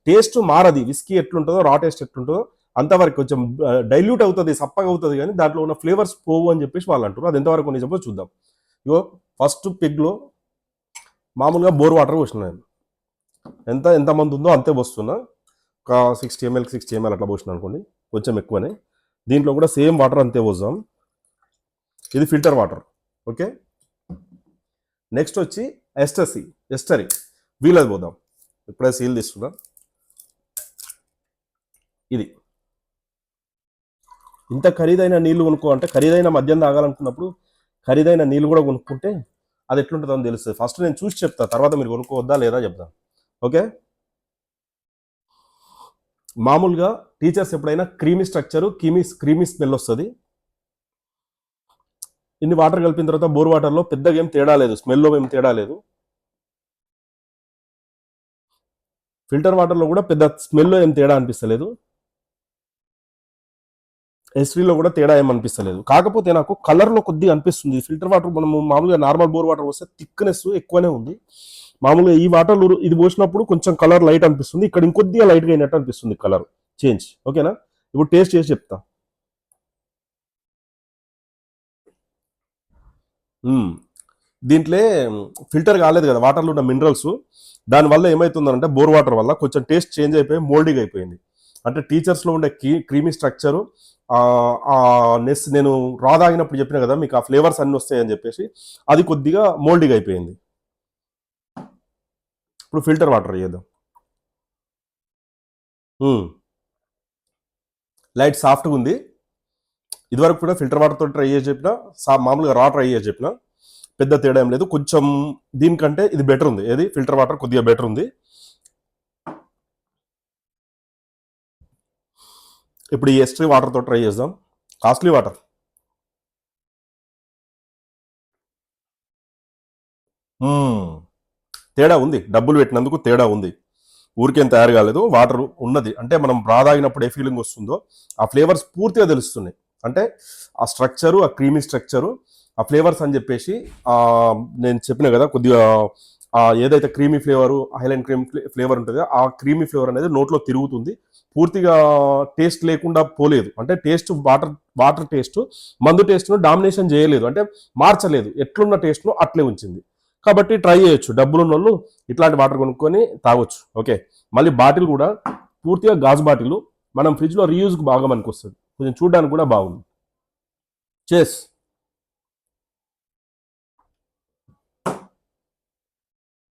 Taste మారది. Whisky ఎట్లుంటుందో రా taste ఎట్లుంటుందో అంతవరకు కొంచెం డైల్యూట్ అవుతుంది, సప్పగా అవుతుంది, కానీ దాంట్లో ఉన్న ఫ్లేవర్స్ పోవు అని చెప్పేసి వాళ్ళు అంటారు. అది ఎంతవరకు నిజమో చూద్దాం. ఇగో ఫస్ట్ పిగ్లో మామూలుగా బోర్ వాటర్ పోసినాను. ఎంతమంది ఉందో అంతే పోస్తున్నా. ఒక 60 ml 60 ml అట్లా పోసిన అనుకోండి, కొంచెం ఎక్కువనే. దీంట్లో కూడా సేమ్ వాటర్ అంతే పోసాం. ఇది ఫిల్టర్ వాటర్. ఓకే, నెక్స్ట్ వచ్చి ఎస్టరీ వీలది పోదాం. ఇప్పుడే సీల్ తీసుకున్నా. ఇది ఇంత ఖరీదైన నీళ్లు కొనుక్కో అంటే, ఖరీదైన మద్యం తాగాలనుకున్నప్పుడు ఖరీదైన నీళ్ళు కూడా కొనుక్కుంటే అది ఎట్లుంటుందో అని తెలుస్తుంది. ఫస్ట్ నేను చూసి చెప్తా, తర్వాత మీరు కొనుక్కోవద్దా లేదా చెప్తాను. ఓకే, మామూలుగా టీచర్స్ ఎప్పుడైనా క్రీమీ స్ట్రక్చరు క్రీమీ స్మెల్ వస్తుంది. ఇన్ని వాటర్ కలిపిన తర్వాత బోర్ వాటర్లో పెద్దగా ఏం తేడా లేదు, స్మెల్లో ఏం తేడా లేదు. ఫిల్టర్ వాటర్లో కూడా పెద్ద స్మెల్లో ఏం తేడా అనిపిస్తలేదు, ఎస్ట్రీలో కూడా తేడా ఏమనిపిస్తలేదు. కాకపోతే నాకు కలర్లో కొద్దిగా అనిపిస్తుంది. ఫిల్టర్ వాటర్ మనము మామూలుగా నార్మల్ బోర్ వాటర్ వస్తే థిక్నెస్ ఎక్కువనే ఉంది. మామూలుగా ఈ వాటర్ ఇది పోసినప్పుడు కొంచెం కలర్ లైట్ అనిపిస్తుంది, ఇక్కడ ఇంకొద్దిగా లైట్గా అయినట్టు అనిపిస్తుంది కలర్ చేంజ్. ఓకేనా, ఇప్పుడు టేస్ట్ చేసి చెప్తా. దీంట్లో ఫిల్టర్ కాలేదు కదా వాటర్లో ఉన్న మినరల్స్, దానివల్ల ఏమవుతుందంటే బోర్ వాటర్ వల్ల కొంచెం టేస్ట్ చేంజ్ అయిపోయి మోల్డీగా అయిపోయింది. అంటే టీచర్స్లో ఉండే క్రీమీ స్ట్రక్చరు, ఆ నెస్ నేను తాగినప్పుడు చెప్పిన కదా మీకు ఆ ఫ్లేవర్స్ అన్నీ వస్తాయని చెప్పేసి, అది కొద్దిగా మోల్డీగా అయిపోయింది. ఇప్పుడు ఫిల్టర్ వాటర్ చేద్దాం. లైట్ సాఫ్ట్గా ఉంది. ఇదివరకు కూడా ఫిల్టర్ వాటర్తో ట్రై చేసి చెప్పిన, మామూలుగా రా ట్రై చేసి చెప్పిన, పెద్ద తేడా ఏం లేదు. కొంచెం దీనికంటే ఇది బెటర్ ఉంది. ఏది ఫిల్టర్ వాటర్ కొద్దిగా బెటర్ ఉంది. ఇప్పుడు ఈ ఎస్ట్రీ వాటర్తో ట్రై చేద్దాం. Costly water. తేడా ఉంది, డబ్బులు పెట్టినందుకు తేడా ఉంది. ఊరికేం తయారు కాలేదు, వాటర్ ఉన్నది. అంటే మనం తాగినప్పుడు ఏ ఫీలింగ్ వస్తుందో ఆ ఫ్లేవర్స్ పూర్తిగా తెలుస్తున్నాయి. అంటే ఆ స్ట్రక్చరు, ఆ క్రీమీ స్ట్రక్చరు, ఆ ఫ్లేవర్స్ అని చెప్పేసి నేను చెప్పిన కదా కొద్దిగా ఏదైతే creamy flavour, highline cream flavour ఉంటుందో ఆ క్రీమీ ఫ్లేవర్ అనేది నోట్లో తిరుగుతుంది. పూర్తిగా టేస్ట్ లేకుండా పోలేదు. అంటే టేస్ట్ వాటర్ టేస్ట్ మందు టేస్ట్ను డామినేషన్ చేయలేదు, అంటే మార్చలేదు, ఎట్లున్న టేస్ట్ను అట్లే ఉంచింది. కాబట్టి ట్రై చేయొచ్చు, డబ్బులున్న వాళ్ళు ఇట్లాంటి వాటర్ కొనుక్కొని తాగొచ్చు. ఓకే, మళ్ళీ బాటిల్ కూడా పూర్తిగా గాజు బాటిల్, మనం ఫ్రిడ్జ్లో రీయూజ్కి బాగా మనకు వస్తుంది, కొంచెం చూడడానికి కూడా బాగుంది. చేస్